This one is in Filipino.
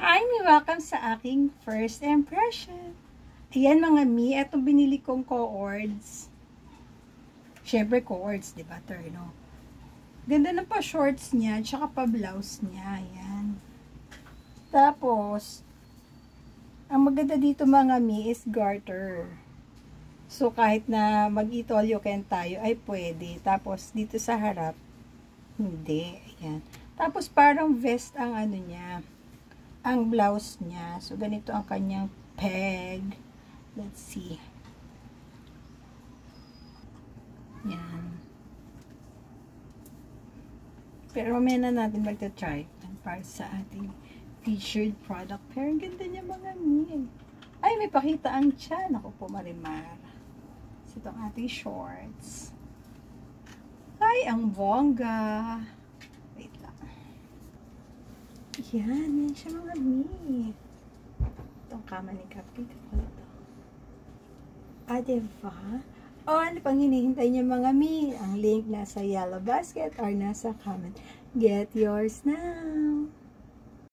Hi, welcome sa aking first impression. Ayan mga mi, itong binili kong cords. Siyempre cords, diba, terno? Ganda na pa shorts niya, tsaka pa blouse niya, ayan. Tapos, ang maganda dito mga mi is garter. So, kahit na mag-eat all you can tayo, ay pwede. Tapos, dito sa harap, hindi, ayan. Tapos, parang vest ang ano niya, ang blouse niya. So, ganito ang kanyang peg. Let's see. Yan. Pero mamaya na natin magta-try para sa ating featured product. Pero ang ganda niya mga mi. Ay, may pakita ang tiyan. Ako po, Marimar. So, itong ating shorts. Ay, ang bongga. Wait lang. Yan siya mga mi. Itong kama ni Cupcake. Ito. Diba? Ano pang hinihintay niyo mga mi? Ang link nasa yellow basket or nasa comment. Get yours now!